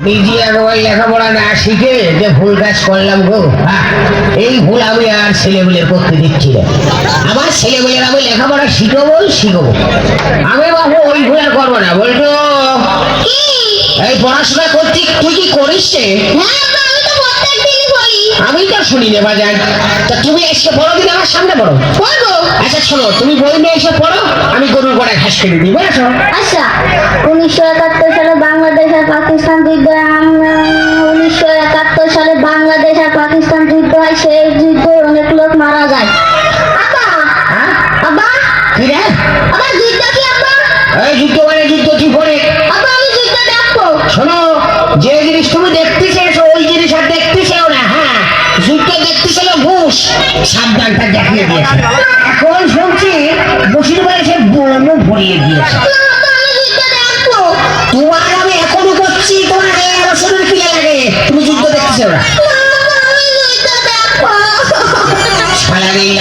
নিজে একবার লেখাপড়া না শিখে যে ভুল কাজ করলাম গো, এই ভুল আমি আর ছেলেমেয়ের করতে দিচ্ছি না। আমার ছেলেমেয়ের আমি লেখাপড়া শিখবো। আমি বাবু ওই ভুল আর করবো না। বলতো এই পড়াশোনা করছি, তুই কি করিস? আমি তো শুনি নে বাজান। তা তুমি এসে পড়ো, দিন আমার সামনে পড়ো। আচ্ছা শোনো, তুমি বই নিয়ে এসে পড়ো, আমি গরুর গোড়ায় ঘাস কেটে দিই, বুঝেছো? আচ্ছা, 1971 সালে বাংলাদেশ আর পাকিস্তান যুদ্ধ। 1971 সালে বাংলাদেশ আর পাকিস্তান যুদ্ধ হয়। সেই যুদ্ধে অনেক লোক মারা যায়। আব্বা, আব্বা, কি রে? আবার যুদ্ধ কি আব্বা? এই যুদ্ধ মানে যুদ্ধ কি করে? আব্বা, আমি যুদ্ধ দেখবো। শোনো, যে জিনিস তুমি দেখতে চেয়েছো ওই জিনিস আর দেখতে চেও না। হ্যাঁ, যুদ্ধ দেখতে ছিল ঘুষ, সাবধানটা দেখিয়ে দিয়েছে। এখন শুনছি বসির বাড়ি সে বোমও ভরিয়ে দিয়েছে। তোমার আমি এখনো করছি, তোমার 11 বছরের কি লাগে? তুমি যুদ্ধ দেখতেছো না?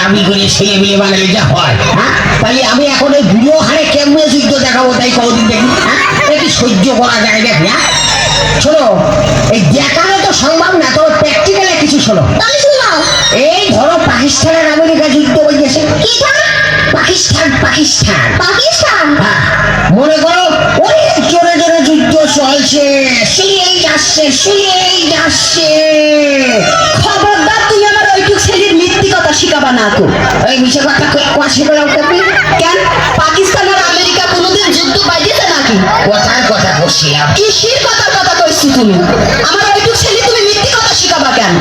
আমি করে ছেলে মিলে বানালে যা হয়, তাহলে আমি এখন ওই বুড়ো হারে কেমনে যুদ্ধ দেখাবো? তাই কদিন দেখি কি সহ্য করা যায় দেখি। শোনো, এই দেখানো তো সম্ভব না, তো প্র্যাকটিক্যালে কিছু শোনো। এই ধরো পাকিস্তানের আমেরিকা যুদ্ধ হয়েছে। পাকিস্তান পাকিস্তান পাকিস্তান, মনে করো ওই জোরে জোরে যুদ্ধ চলছে, শুয়েই যাচ্ছে। খবরদার তুমি আমার ওইটুক ছেলের মিথ্যি কথা শিখাবা না তো। এই মিশে কথা কোয়াশি করে কেন? পাকিস্তান আর আমেরিকা কোনোদিন যুদ্ধ বাজিয়েছে নাকি? কথার কথা বসছিলাম। কিসের কথা কইছি তুমি? আমার ওইটুক ছেলে তুমি মিথ্যি কথা শিখাবা কেন?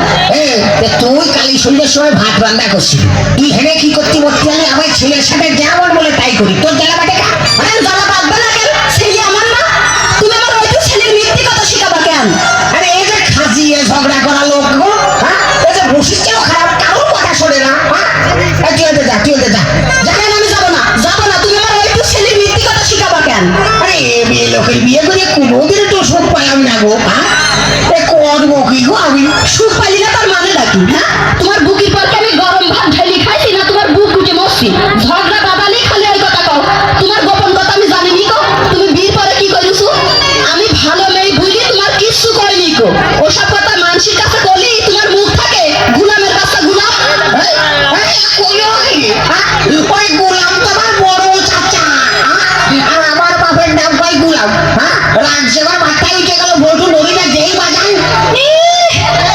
তুই কালী সন্ধ্যের সময় ভাত রান্না করছিস, তুই হেনে কি করতে বলতে গেলে আমার ছেলের সাথে যেমন বলে তাই করি, তোর জ্বালা বাটে জ্বালা বাঁধবে না কেন? ছেলে আমার না, তুমি আমার ওইটুক ছেলের মিথ্যি কথা শিখাবা কেন? আরে এই যে খাজিয়ে ঝগড়া করা লোক গো, এই যে বসিসটাও খারাপ, কারোর কথা শোনে না। তুই যা। কেন আমি যাবো না, তুমি আমার ওইটুক ছেলের মিথ্যি কথা শিখাবা কেন? আরে মেয়ে লোকের বিয়ে করে কোনোদিন তো সুখ পাইলাম না গো। করবো কি গো আমি? সুখ পাইলি না তার মানে নাকি? তোমার বুকের পরকে আমি গরম ভাত ঢালি খাইছি না তোমার বুক উঠে মরছি? ঝগড়া বাদালি খালি ওই কথা কও। তোমার গোপন কথা আমি জানি নি কো। তুমি বিয়ের পরে কি করিছো? আমি ভালো মেয়ে বুঝি তোমার কিচ্ছু করিনি কো। ওসব কথা মানুষের কাছে বলি তোমার মুখ থাকে, গোলামের কাছে গোলাম। ওই গোলাম তো আমার বড় চাচা, আর আমার বাপের নাম কয় গোলাম। রাজসেবার মাথায় উঠে গেল, বলটু নদীটা যেই বাজান।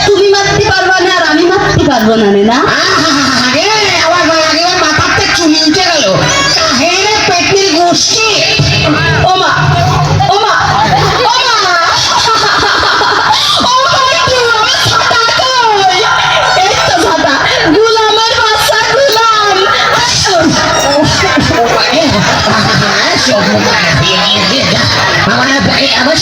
তুমি মারতে পারবা না আর আমি মারতে পারবো না না? আমার মাথাতে চুলি উঠে গেল, কাহেরে পেটের গোষ্ঠী। ওমা ওমা গোলামের বাচ্চা গোলাম। আমার